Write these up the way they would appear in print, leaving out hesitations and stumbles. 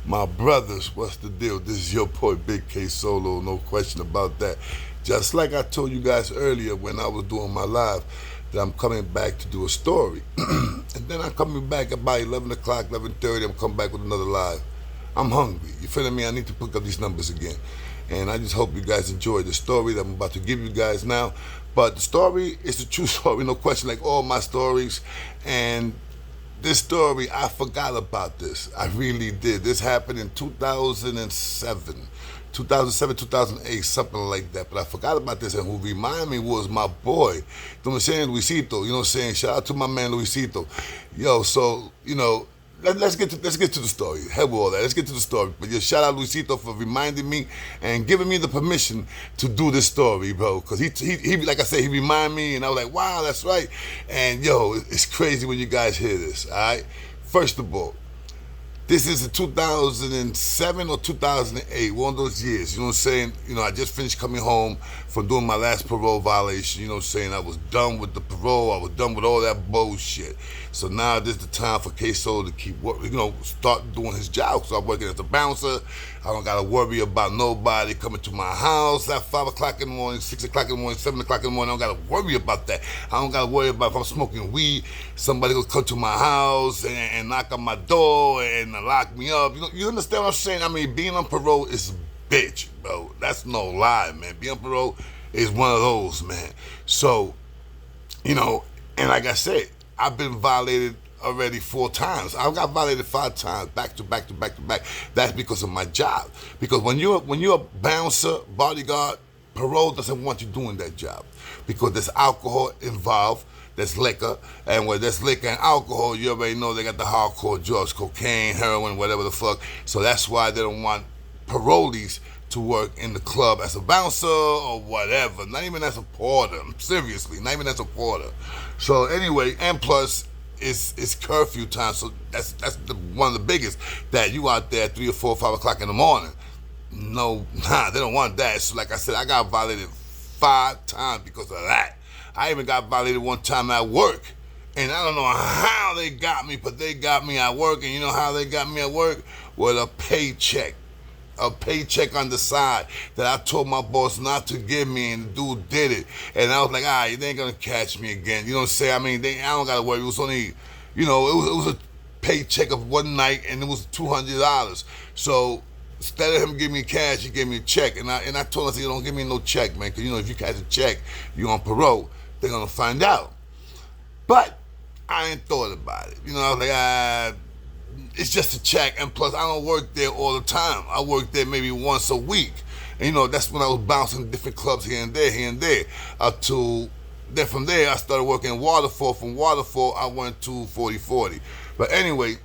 My brothers, what's the deal? This is your boy Big K Solo, no question about that. Just like I told you guys earlier when I was doing my live, that I'm coming back to do a story. And then I'm coming back about 11 o'clock, 11:30, I'm coming back with another live. I'm hungry, you feeling me? I need to pick up these numbers again. And I just hope you guys enjoy the story that I'm about to give you guys now. But the story is the true story, no question, like all my stories. And this story, I forgot about this. I really did. This happened in 2007. 2007, 2008, something like that. But I forgot about this, and who reminded me was my boy. You know what I'm saying? Luisito. You know what I'm saying? Shout out to my man Luisito. Yo, so, let's get to the story. Hell with all that. Let's get to the story. But just shout out Luisito for reminding me and giving me the permission to do this story, bro. Because he like I said, he reminded me, and I was like, wow, that's right. And yo, it's crazy when you guys hear this. All right. First of all, this is in 2007 or 2008, one of those years. You know what I'm saying? I just finished coming home from doing my last parole violation. You know what I'm saying? I was done with the parole. I was done with all that bullshit. So now this is the time for Queso to keep working, start doing his job. So I'm working as a bouncer. I don't got to worry about nobody coming to my house at 5 o'clock in the morning, 6 o'clock in the morning, 7 o'clock in the morning. I don't got to worry about that. I don't got to worry about if I'm smoking weed, somebody will come to my house and knock on my door and lock me up. You understand what I'm saying? I mean, being on parole is a bitch, bro. That's no lie, man. Being on parole is one of those, man. So, and like I said, I've been violated already 4 times. I got violated 5 times, back to back to back to back. That's because of my job. Because when you're a bouncer, bodyguard, parole doesn't want you doing that job because there's alcohol involved. There's liquor, and where there's liquor and alcohol, you already know they got the hardcore drugs, cocaine, heroin, whatever the fuck. So that's why they don't want parolees to work in the club as a bouncer or whatever. Not even as a porter. Seriously, not even as a porter. So anyway, and plus, it's curfew time, so that's one of the biggest, that you out there at 3 or 4 or 5 o'clock in the morning. No, they don't want that. So like I said, I got violated 5 times because of that. I even got violated one time at work. And I don't know how they got me, but they got me at work. And you know how they got me at work? With a paycheck. A paycheck on the side that I told my boss not to give me, and the dude did it. And I was like, they ain't gonna catch me again. You know what I'm saying? I mean, I don't gotta worry. It was only, it was a paycheck of one night, and it was $200. So instead of him giving me cash, he gave me a check. And I told him, I said, don't give me no check, man. Because, if you catch a check, you're on parole. They're gonna find out. But I ain't thought about it. I was like, it's just a check, and plus I don't work there all the time. I work there maybe once a week. And that's when I was bouncing different clubs here and there, up to then from there I started working in Waterfall. From Waterfall I went to 4040. But anyway,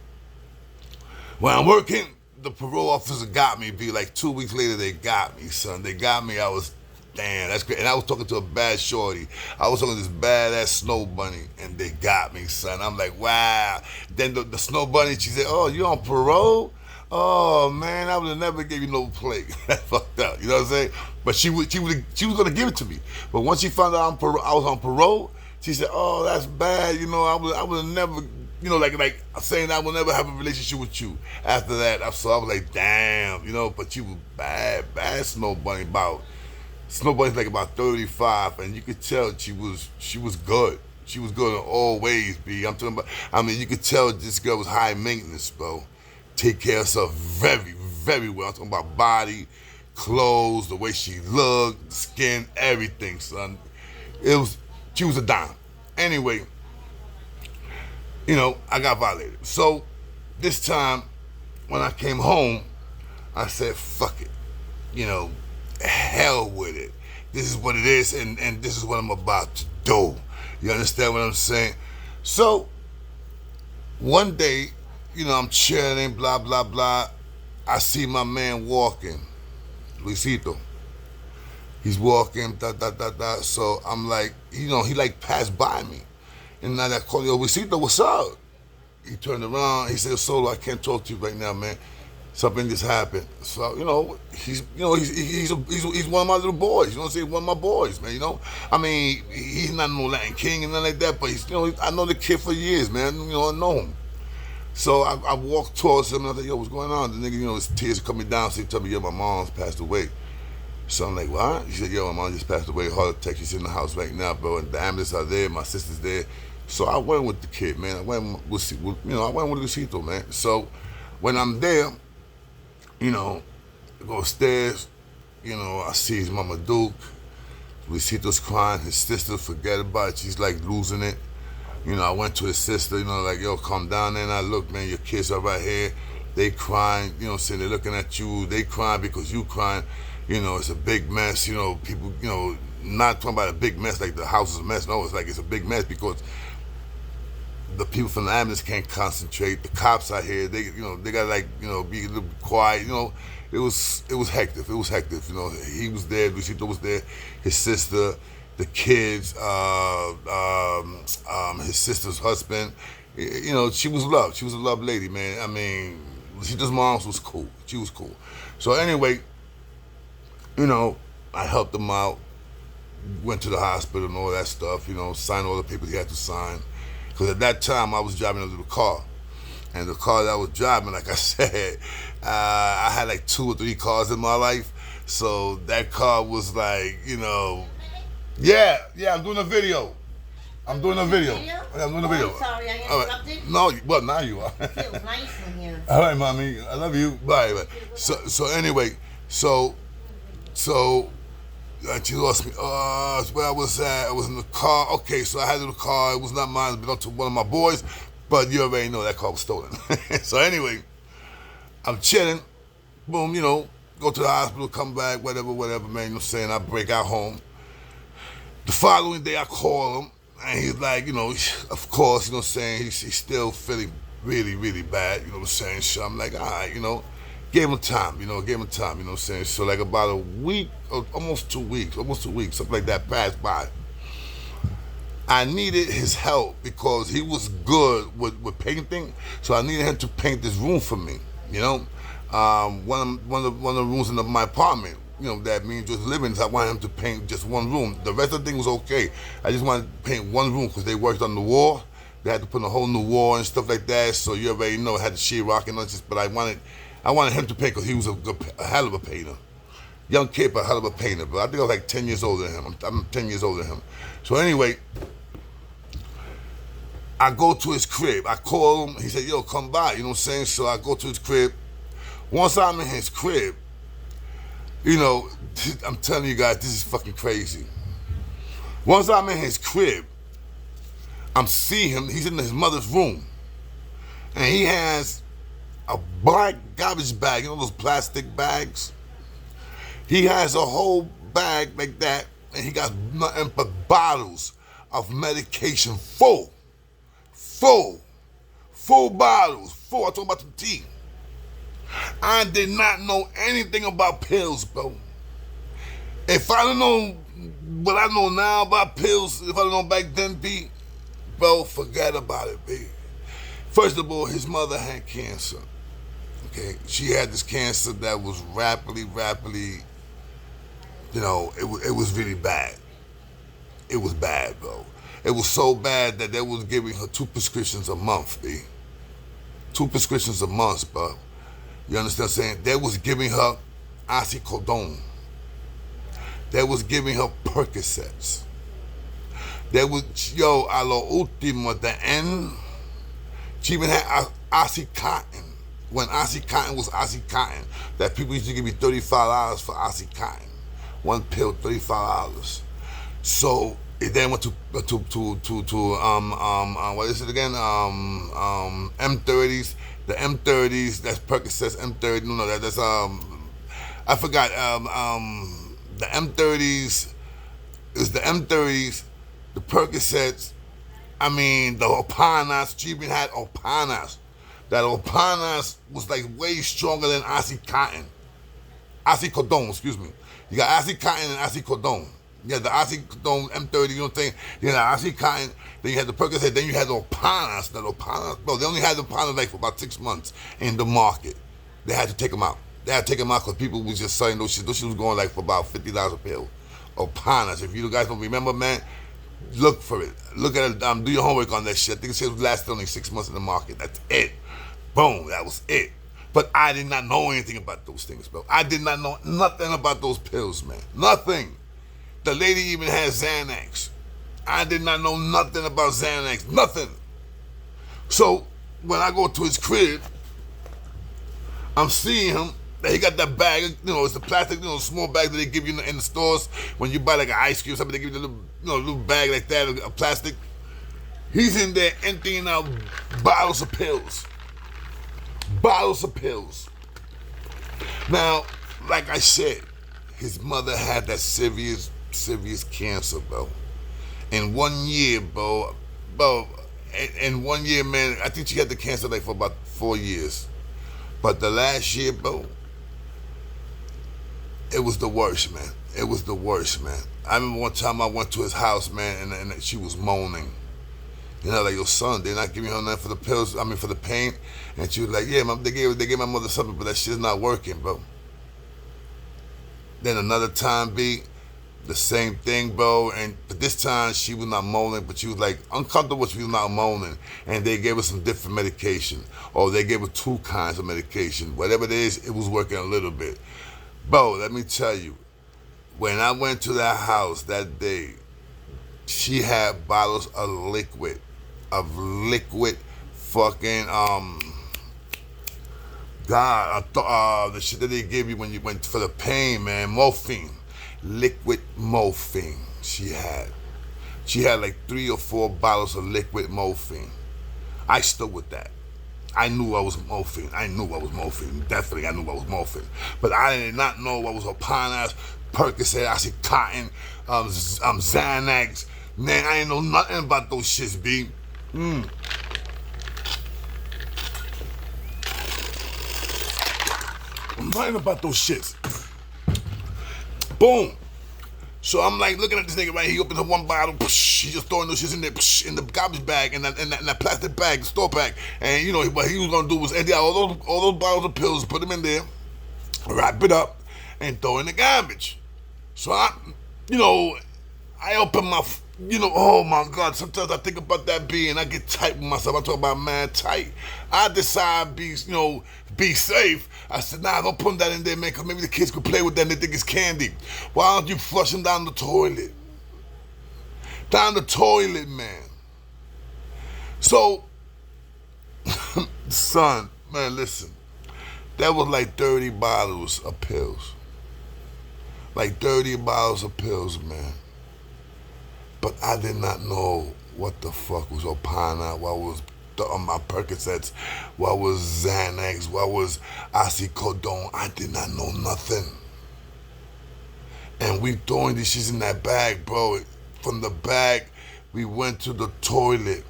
when I'm working, the parole officer got me. Be like 2 weeks later, they got me, son. They got me. I was, damn, that's great. And I was talking to a bad shorty. I was talking to this badass snow bunny, and they got me, son. I'm like, wow. Then the snow bunny, she said, oh, you on parole? Oh man, I would have never gave you no plate. That fucked up. You know what I'm saying? But she was gonna give it to me. But once she found out I was on parole, she said, oh, that's bad. I would have never. Like saying I will never have a relationship with you after that. So I was like, damn, but you was bad Snow Bunny. Snow Bunny's like about 35, and you could tell she was good. She was good in all ways, B. I'm talking about, you could tell this girl was high maintenance, bro. Take care of herself very, very well. I'm talking about body, clothes, the way she looked, skin, everything, son. She was a dime. Anyway, I got violated. So this time, when I came home, I said, fuck it. Hell with it. This is what it is, and this is what I'm about to do. You understand what I'm saying? So, one day, I'm chilling, blah, blah, blah. I see my man walking, Luisito. He's walking, da, da, da, da. So I'm like, he like passed by me. And I called, yo, Luisito, what's up? He turned around, he said, Solo, I can't talk to you right now, man. Something just happened. So, he's one of my little boys. You know what I'm saying? One of my boys, man, he's not no Latin king and nothing like that, but I know the kid for years, man. I know him. So I walked towards him and I was like, yo, what's going on? The nigga, his tears coming down. So he told me, yo, my mom's passed away. So I'm like, what? He said, yo, my mom just passed away, heart attack. She's in the house right now, bro. And the ambulance are there, my sister's there. So I went with the kid, man. I went with Luisito, man. So when I'm there, I go upstairs, I see his mama Duke. Luisito's crying. His sister, forget about it. She's like losing it. I went to his sister, like, yo, come down there. And I look, man, your kids are right here. They crying, saying they're looking at you. They crying because you crying. It's a big mess. People, not talking about a big mess like the house is a mess. No, it's a big mess because the people from the ambulance can't concentrate. The cops out here, they gotta be a little quiet. It was hectic. It was hectic. He was there. Luisito was there. His sister, the kids, his sister's husband. She was loved. She was a loved lady, man. I mean, Luisito's mom was cool. She was cool. So anyway, I helped him out. Went to the hospital and all that stuff. Signed all the papers he had to sign. Because at that time, I was driving a little car. And the car that I was driving, like I said, I had like 2 or 3 cars in my life. So that car was like, yeah, I'm doing a video. I'm doing a video. I'm doing a video. I'm sorry, I interrupted. No, well, now you are. It feels nice in here. All right, mommy, I love you. Bye. So anyway, so she lost me. Where I was at, I was in the car. Okay, so I had the car. It was not mine. It belonged to one of my boys. But you already know that car was stolen. So anyway, I'm chilling. Boom, go to the hospital, come back, whatever, man. I break out home. The following day, I call him. And he's like, of course, he's still feeling really, really bad, So I'm like, all right, gave him time, So like about a week, or almost 2 weeks, something like that passed by. I needed his help because he was good with painting, so I needed him to paint this room for me, One of the rooms in my apartment, that me and George living in, I wanted him to paint just one room. The rest of the thing was okay. I just wanted to paint one room because they worked on the wall. They had to put a whole new wall and stuff like that, so you already know it had the sheetrock and all this, but I wanted him to paint because he was a hell of a painter. Young kid, but a hell of a painter. But I think I was like 10 years older than him. I'm 10 years older than him. So anyway, I go to his crib. I call him. He said, yo, come by. So I go to his crib. Once I'm in his crib, I'm telling you guys, this is fucking crazy. Once I'm in his crib, I'm seeing him. He's in his mother's room. And he has a black garbage bag, those plastic bags. He has a whole bag like that, and he got nothing but bottles of medication, full bottles, full. I'm talking about the tea. I did not know anything about pills, bro. If I don't know what I know now about pills, if I don't know back then, B, bro, forget about it, B. First of all, his mother had cancer. Okay, she had this cancer that was rapidly, it was really bad. It was bad, bro. It was so bad that they was giving her 2 prescriptions a month, B. 2 prescriptions a month, bro. You understand what I'm saying? They was giving her oxycodone. They was giving her Percocets. They was, a lo último, at the end, she even had Oxycontin. When Oxycontin was Oxycontin, that people used to give me $35 for Oxycontin. 1 pill, $35. So it then went to what is it again? M30s. The M30s, that's Percocets, M30. No, that's I forgot. The M30s is the M30s, the Percocets. I mean, the Opanas. She even had Opanas. That Opanas was like way stronger than Oxycontin. Oxycodone, excuse me. You got Oxycontin and Oxycodone. You had the Oxycodone M30, You had the Oxycontin, then you had the Percocet, then you had the Opanas. The Opanas, bro, they only had the Opanas like for about 6 months in the market. They had to take them out. They had to take them out because people was just selling those shit. Those shit was going like for about $50 a pill. Opanas. If you guys don't remember, man, look for it. Look at it. Do your homework on that shit. I think it says lasted only 6 months in the market. That's it. Boom, that was it. But I did not know anything about those things, bro. I did not know nothing about those pills, man. Nothing. The lady even had Xanax. I did not know nothing about Xanax. Nothing. So when I go to his crib, I'm seeing him. He got that bag, it's the plastic, small bag that they give you in the stores when you buy like an ice cream or something. They give you a little bag like that, a plastic. He's in there emptying out bottles of pills. Bottles of pills. Now, like I said, his mother had that serious cancer, bro. In 1 year, bro, in 1 year, man, I think she had the cancer like for about 4 years. But the last year, bro, it was the worst, man. It was the worst, man. I remember one time I went to his house, man, and she was moaning. Like, your son, they're not giving her nothing for the pills, for the pain. And she was like, yeah, they gave my mother something, but that shit's not working, bro. Then another time, the same thing, bro. But this time, she was not moaning, but she was like uncomfortable, she was not moaning. And they gave her some different medication. Or they gave her 2 kinds of medication. Whatever it is, it was working a little bit. Bro, let me tell you, when I went to that house that day, she had bottles of liquid fucking, the shit that they give you when you went for the pain, man, morphine, liquid morphine she had. She had like 3 or 4 bottles of liquid morphine. I stood with that. I knew I was morphine. Definitely, I knew I was morphine. But I did not know what was a Pine-ass, Percocet, Oxycontin, Xanax. Man, I ain't know nothing about those shits, B. I'm lying about those shits. Boom. So I'm like looking at this nigga right here. He opens up one bottle. He just throwing those shits in there in the garbage bag and that plastic bag, the store bag. And what he was gonna do was empty out all those bottles of pills, put them in there, wrap it up, and throw in the garbage. So I open my, oh my God. Sometimes I think about that and I get tight with myself. I talk about mad tight. I decide be safe. I said, nah, don't put that in there, man, because maybe the kids could play with that and they think it's candy. Why don't you flush them down the toilet? Down the toilet, man. So, son, man, listen. That was like 30 bottles of pills. Like 30 bottles of pills, man. But I did not know what the fuck was Opana, what was my Percocets, what was Xanax, what was oxycodone. I did not know nothing. And we throwing these shits in that bag, bro. From the bag, we went to the toilet.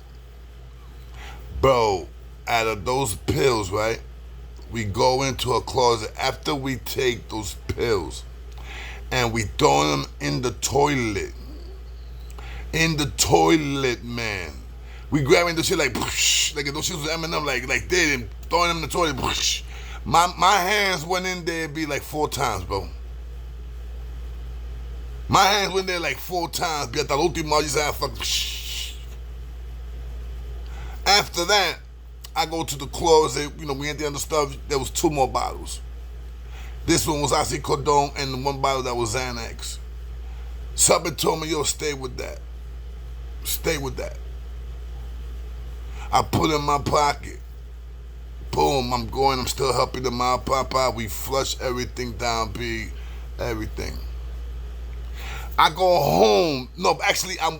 Bro, out of those pills, right? We go into a closet after we take those pills and we throw them in the toilet. In the toilet, man. We grabbing the shit like those shit was M&M, like they and throwing them in the toilet. My hands went in there like 4 times, bro. My hands went there like 4 times. Hasta la última, I just had After that, I go to the closet. We empty the stuff. There was 2 more bottles. This one was oxycodone and the 1 bottle that was Xanax. Somebody told me, yo, stay with that. Stay with that. I put it in my pocket. Boom, I'm still helping them out, Papa. We flush everything down, B. Everything. I go home. No, actually, I'm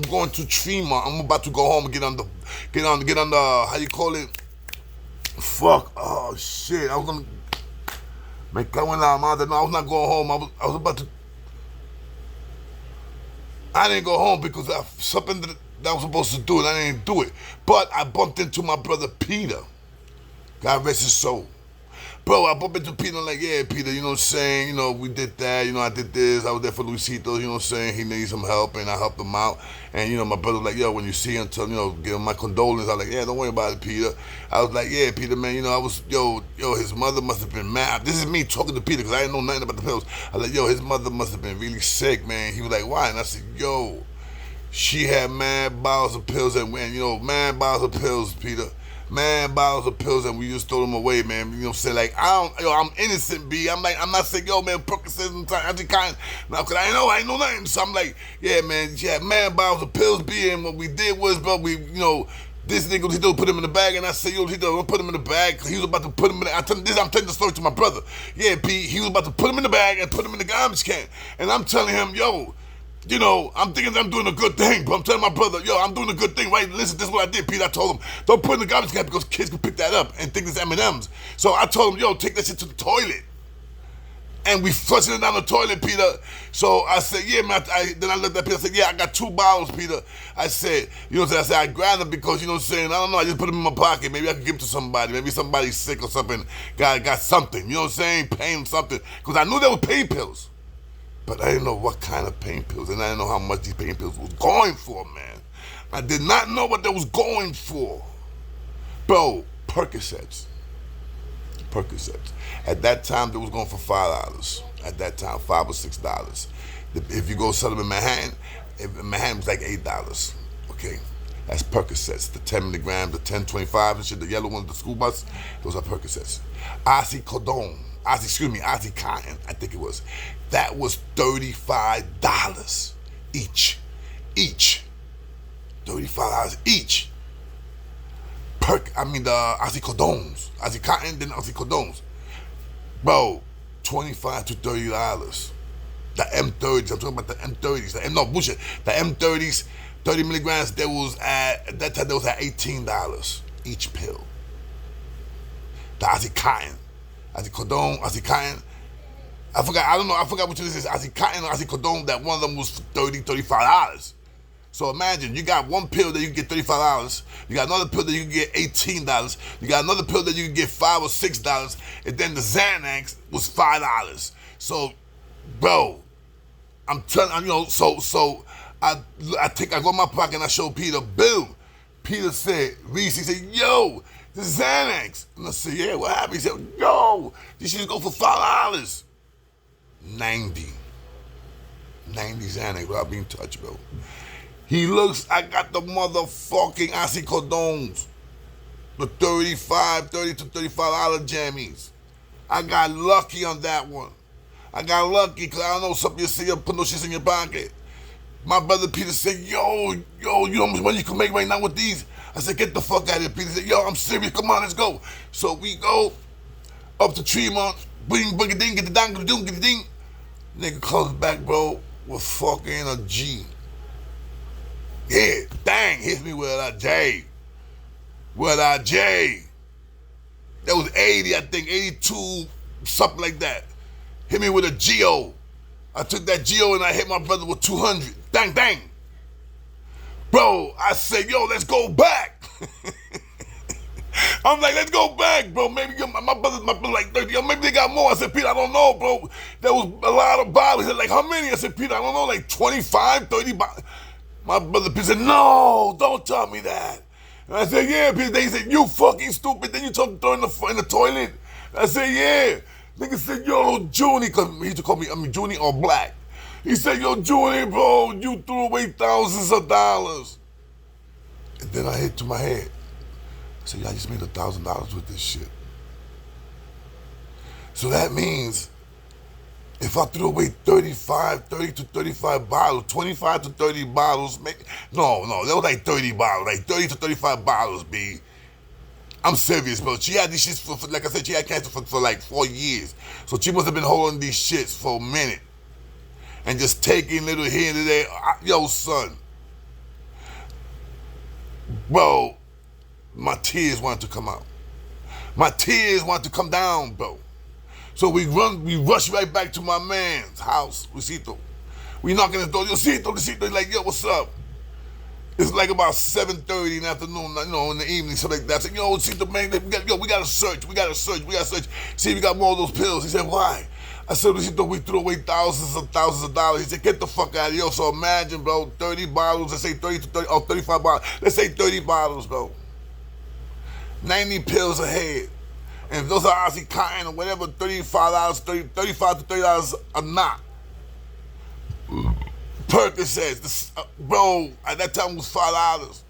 going to Trima. I'm about to go home and get on the, how you call it? Fuck. Oh, shit. I was gonna, me cago en la madre. No, I was not going home. I was about to, I didn't go home because something that I was supposed to do and I didn't do it. But I bumped into my brother Peter. God rest his soul. Bro, I bumped into Peter like, yeah, Peter, you know what I'm saying? We did that, I did this. I was there for Luisito, you know what I'm saying? He needs some help and I helped him out. And, my brother was like, yo, when you see him, give him my condolences. I was like, yeah, don't worry about it, Peter. I was like, yeah, Peter, man, I was, his mother must have been mad. This is me talking to Peter because I didn't know nothing about the pills. I was like, yo, his mother must have been really sick, man. He was like, why? And I said, yo, she had mad bottles of pills and mad bottles of pills, Peter. man, bottles of pills, and we just throw them away, man. You know what I'm saying? Like, I'm innocent, B. I'm not saying, yo, man, Percocets and I just kind of, no, cause I ain't know nothing. So I'm like, yeah, man, man, bottles of pills, B. And what we did was, bro, this nigga, he don't put him in the bag, and I said, yo, he don't put him in the bag. He was about to put him in the, I'm telling the story to my brother. Yeah, P, he was about to put him in the bag and put him in the garbage can. And I'm telling him, yo, I'm thinking I'm doing a good thing, but I'm telling my brother, yo, I'm doing a good thing, right? Listen, this is what I did, Pete. I told him, don't put it in the garbage can because kids can pick that up and think it's M&M's. So I told him, yo, take that shit to the toilet. And we flushing it down the toilet, Peter. So I said, yeah, man. Then I looked at Peter. I said, yeah, I got 2 bottles, Peter. I said, you know what I'm saying? I said, I grabbed them because, you know what I'm saying? I don't know. I just put them in my pocket. Maybe I could give them to somebody. Maybe somebody's sick or something. Got something. You know what I'm saying? Pain something. Because I knew they were pain pills. But I didn't know what kind of pain pills. And I didn't know how much these pain pills was going for, man. I did not know what they was going for. Bro, Percocets. At that time, they was going for $5. At that time, $5 or $6. If you go sell them in Manhattan, Manhattan was like $8. Okay, that's Percocets. The 10 milligrams, the 10, 25 and shit, the yellow ones, the school bus, those are Percocets. Oxycodone, Oxycontin, I think it was. That was $35 each. $35 each. The Oxycodones. Oxycontin, then Oxycodones. Bro, $25 to $30. The M30s, I'm talking about the M30s. The M30s, 30 milligrams, at that time, at $18 each pill. The Oxycontin. Oxycontin. I forgot which this is. Oxycontin or Oxycodone, that one of them was $30, $35. So imagine, you got one pill that you can get $35. You got another pill that you can get $18. You got another pill that you can get $5 or $6. And then the Xanax was $5. So, bro, I'm telling you, so I go in my pocket and I show Peter, boom. Peter said, Reese, he said, yo, the Xanax. And I said, yeah, what happened? He said, yo, this should go for $5. 90 Xanax without being touched, bro. He looks, I got the motherfucking oxycodones. The $30 to $35 jammies. I got lucky on that one. I got lucky because I don't know, something you see, you put no shit in your pocket. My brother Peter said, yo, you know how much money you can make right now with these? I said, get the fuck out of here, Peter. He said, yo, I'm serious, come on, let's go. So we go up to Tremont, bring a ding, get the dang, get the ding. Nigga comes back, bro, with fucking a G. Yeah, dang, hits me with a J. That was 80, I think, 82, something like that. Hit me with a G-O. I took that G-O and I hit my brother with 200. Dang. Bro, I said, yo, let's go back. I'm like, let's go back, bro. Maybe my brother like 30. Yo, maybe they got more. I said, Peter, I don't know, bro. There was a lot of bottles. He said, like, how many? I said, Peter, I don't know, like 25, 30 bottles. My brother Peter said, no, don't tell me that. And I said, yeah, Peter. They said, you fucking stupid. Then you told him to throw in the toilet. I said, yeah. Nigga said, yo, Junie, because he used to call me, Junie or Black. He said, yo, Junie, bro, you threw away thousands of dollars. And then I hit to my head. I said, yeah, I just made $1,000 with this shit. So that means if I threw away 30 to 35 bottles, 25 to 30 bottles, no, that was like 30 bottles, like 30 to 35 bottles, B. I'm serious, bro. She had these shits for like I said, she had cancer for like 4 years. So she must have been holding these shits for a minute. And just taking little here and there. Yo, son. Bro, my tears wanted to come out. My tears wanted to come down, bro. So we rush right back to my man's house, Luisito. We knock on his door, Luisito, he's like, yo, what's up? It's like about 7:30 in the afternoon, in the evening, something like that. I said, yo, Luisito, man, we gotta search. See if we got more of those pills. He said, why? I said, Luisito, we threw away thousands of dollars. He said, get the fuck out of here. So imagine, bro, 30 bottles, let's say 30 to 30, 35 bottles. Let's say 30 bottles, bro. 90 pills a head. And if those are Oxycontin or whatever, $35 to $30 a knot. Percocets, bro, at that time it was $5.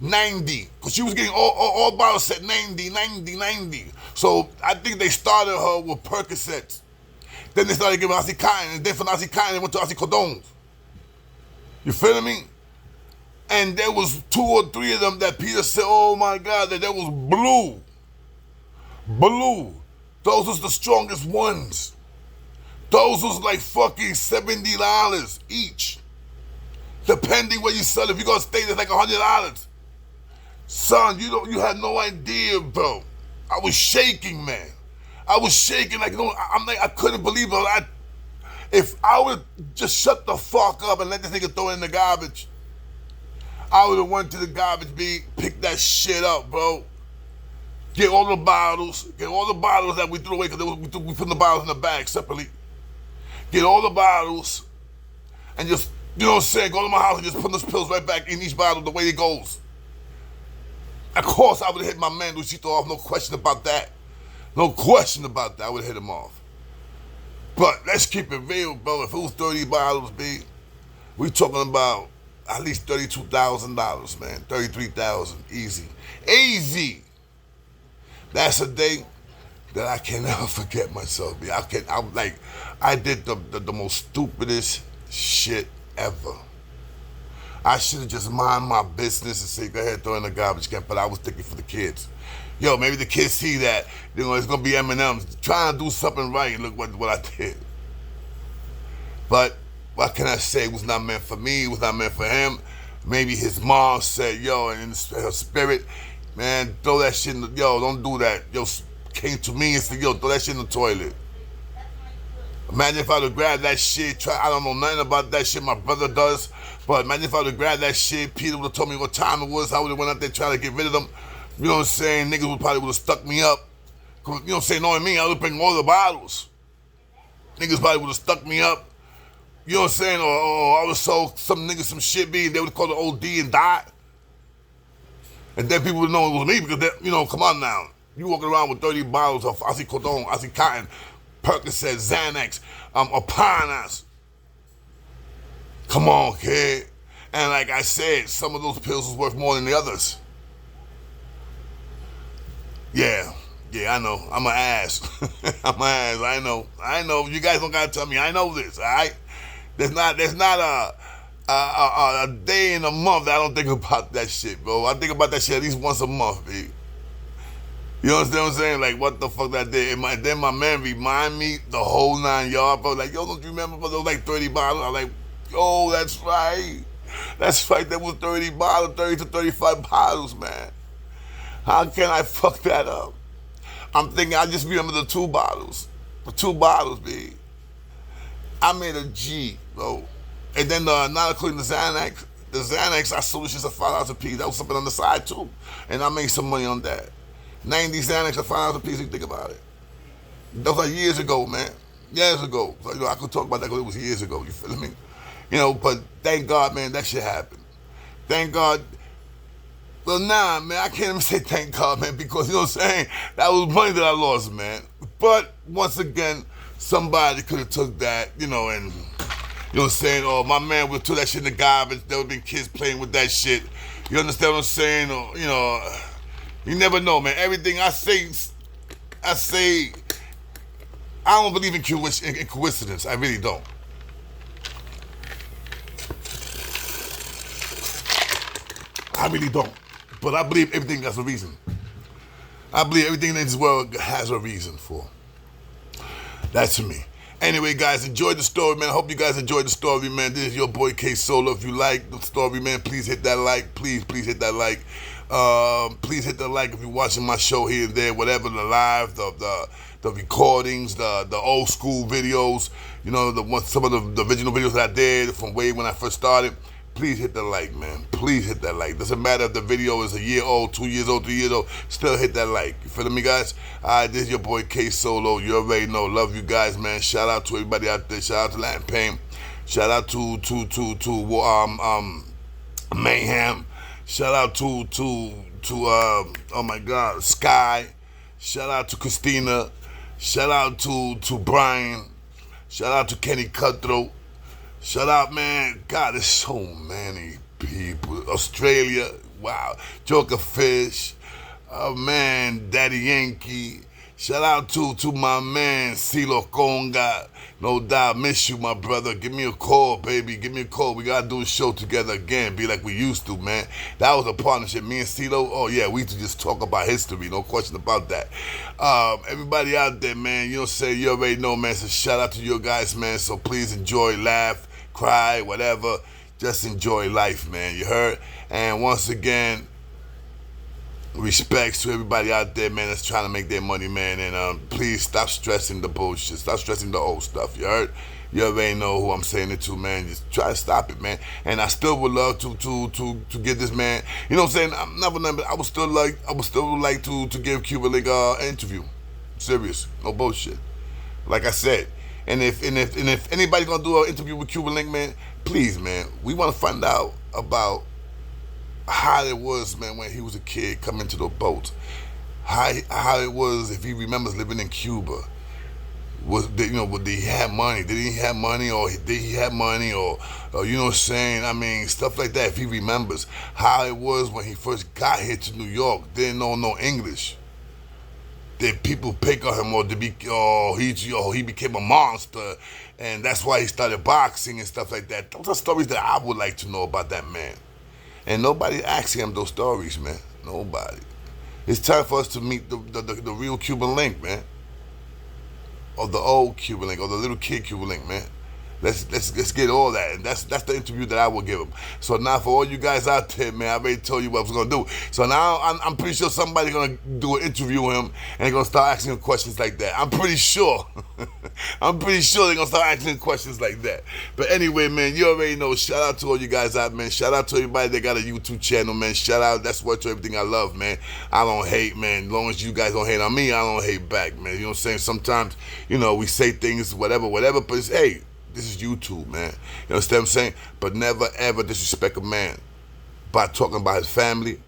90, because she was getting all bottles said 90, 90, 90. So I think they started her with Percocets. Then they started giving Oxycontin, and then from Oxycontin they went to Oxycodones. You feel me? And there was 2 or 3 of them that Peter said, oh my God, that was blue. Blue. Those was the strongest ones. Those was like fucking $70 each. Depending where you sell it. If you go to state, it's like $100. Son, you had no idea, bro. I was shaking, man. I was shaking like, I couldn't believe it. If I would just shut the fuck up and let this nigga throw it in the garbage, I would have went to the garbage bin, picked that shit up, bro. Get all the bottles that we threw away, because we put the bottles in the bag separately. Get all the bottles and just, you know what I'm saying, go to my house and just put those pills right back in each bottle the way it goes. Of course, I would have hit my man Luisito off, no question about that. No question about that, I would have hit him off. But let's keep it real, bro. If it was 30 bottles, B, we talking about at least $32,000, man. $33,000, easy. Easy. That's a day that I can never forget myself, B. I did the most stupidest shit ever. I should have just mind my business and say, go ahead, throw in the garbage can, but I was thinking for the kids. Yo, maybe the kids see that, you know, it's gonna be M&M's, trying to do something right, and look what I did. But what can I say? It was not meant for me, it was not meant for him. Maybe his mom said, yo, and in her spirit, man, throw that shit in the, yo, don't do that. Yo, came to me and said, yo, throw that shit in the toilet. Imagine if I would have grabbed that shit, I don't know nothing about that shit, my brother does, but imagine if I would have grabbed that shit, Peter would have told me what time it was, I would have went out there trying to get rid of them. You know what I'm saying? Niggas probably would have stuck me up. You know what I'm saying? Knowing me, I would bring all the bottles. Niggas probably would have stuck me up. You know what I'm saying? Or I would have sold some niggas some shit, B, and they would have called it OD and died. And then people would know it was me, because, you know, come on now. You walking around with 30 bottles of Oxycodone, Oxycontin, Percocet, Xanax, upon us. Come on, kid. And like I said, some of those pills was worth more than the others. Yeah, I know. I'm an ass. I'm an ass. I know. You guys don't gotta tell me. I know this. All right. There's not a day in a month that I don't think about that shit, bro. I think about that shit at least once a month, B. You understand what I'm saying? Like, what the fuck that day? And then my man remind me the whole 9 yards, bro. Like, yo, don't you remember those like 30 bottles? I'm like, yo, that's right. That's right. There was 30 bottles, 30 to 35 bottles, man. How can I fuck that up? I'm thinking, I just remember the 2 bottles. The 2 bottles, B. I made a G, bro. And then not including the Xanax, I sold this shit at $5 a piece. That was something on the side too. And I made some money on that. 90 Xanax at $5 a piece, you think about it. That was like years ago, man. Years ago. So, you know, I could talk about that because it was years ago, you feel me? You know, but thank God, man, that shit happened. Thank God. Well, nah, man, I can't even say thank God, man, because, you know what I'm saying? That was money that I lost, man. But, once again, somebody could have took that, you know, and, you know what I'm saying? Or my man would have took that shit in the garbage. There would have been kids playing with that shit. You understand what I'm saying? Or, you know, you never know, man. Everything I say, I don't believe in coincidence. I really don't. I really don't. But I believe everything has a reason. I believe everything in this world has a reason for. That's me. Anyway, guys, enjoy the story, man. I hope you guys enjoyed the story, man. This is your boy K Solo. If you like the story, man, please hit that like. Please hit that like. Please hit the like if you're watching my show here and there, whatever, the live, the recordings, the old school videos, you know, some of the original videos that I did from way when I first started. Please hit the like, man. Please hit that like. Doesn't matter if the video is a year old, 2 years old, 3 years old. Still hit that like. You feeling me, guys? This is your boy K Solo. You already know. Love you guys, man. Shout out to everybody out there. Shout out to Latin Pain. Shout out to Mayhem. Shout out to oh my God, Sky. Shout out to Christina. Shout out to Brian. Shout out to Kenny Cutthroat. Shout out, man. God, there's so many people. Australia, Wow. Joker Fish. Oh man, Daddy Yankee. Shout out to my man, CeeLo Conga. No doubt, miss you, my brother. Give me a call, baby. Give me a call. We gotta do a show together again. Be like we used to, man. That was a partnership. Me and CeeLo, oh yeah, we used to just talk about history. No question about that. Everybody out there, man, you know, say you already know, man. So shout out to you guys, man. So please enjoy, laugh, cry, whatever. Just enjoy life, man. You heard? And once again, respects to everybody out there, man, that's trying to make their money, man. And please stop stressing the bullshit. Stop stressing the old stuff. You heard? You already know who I'm saying it to, man. Just try to stop it, man. And I still would love to give this man, you know what I'm saying? I'm never, I would still like to give Cuba Link an interview. Serious, no bullshit. Like I said. And if anybody gonna do an interview with Cuba Link, man, please, man, we want to find out about how it was, man, when he was a kid coming to the boat. How it was if he remembers living in Cuba. Did he have money? Did he have money, or did he have money, or you know what I'm saying? I mean, stuff like that. If he remembers how it was when he first got here to New York, didn't know no English. Did people pick on him, or he became a monster, and that's why he started boxing and stuff like that. Those are stories that I would like to know about that man. And nobody asking him those stories, man. Nobody. It's time for us to meet the real Cuban Link, man. Or the old Cuban Link, or the little kid Cuban Link, man. Let's get all that, and that's the interview that I will give him. So now for all you guys out there, man, I already told you what I was gonna do. So now I'm pretty sure somebody's gonna do an interview with him, and they're gonna start asking him questions like that. I'm pretty sure. I'm pretty sure they're gonna start asking him questions like that. But anyway, man, you already know. Shout out to all you guys out, man. Shout out to everybody that got a YouTube channel, man. Shout out. That's what to everything I love, man. I don't hate, man. As long as you guys don't hate on me, I don't hate back, man. You know what I'm saying? Sometimes, we say things, whatever, but it's, hey, this is YouTube, man. You understand what I'm saying? But never, ever disrespect a man by talking about his family,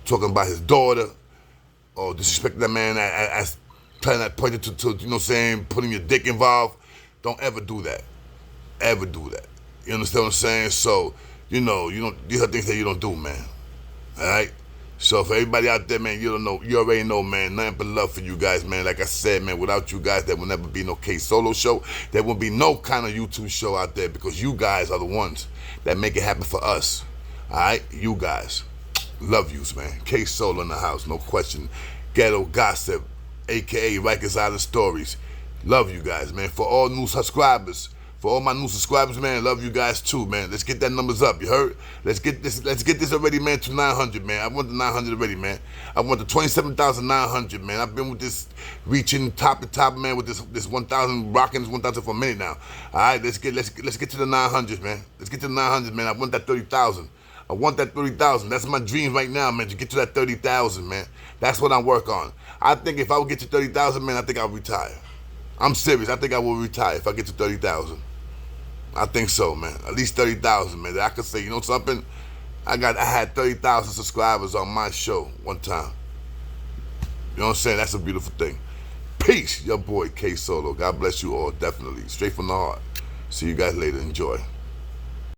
talking about his daughter, or disrespecting that man as trying to point it to, you know what I'm saying, putting your dick involved. Don't ever do that. Ever do that. You understand what I'm saying? So, these are things that you don't do, man. All right? So for everybody out there, man, you already know, man, nothing but love for you guys, man. Like I said, man, without you guys, there will never be no K Solo show. There will be no kind of YouTube show out there, because you guys are the ones that make it happen for us. All right? You guys. Love yous, man. K Solo in the house, no question. Ghetto Gossip, a.k.a. Rikers Island Stories. Love you guys, man. For all new subscribers, for all my new subscribers, man, love you guys too, man. Let's get that numbers up, you heard? Let's get this already, man, to 900, man. I want the 900 already, man. I want the 27,900, man. I've been with this, reaching top to top, man, with this 1,000, rocking this 1,000 for a minute now. All right, let's get to the 900, man. Let's get to the 900, man. I want that 30,000. I want that 30,000. That's my dream right now, man, to get to that 30,000, man. That's what I work on. I think if I would get to 30,000, man, I think I'll retire. I'm serious. I think I will retire if I get to 30,000. I think so, man. At least 30,000, man. I could say, you know something? I had 30,000 subscribers on my show one time. You know what I'm saying? That's a beautiful thing. Peace, your boy K Solo. God bless you all, definitely. Straight from the heart. See you guys later. Enjoy.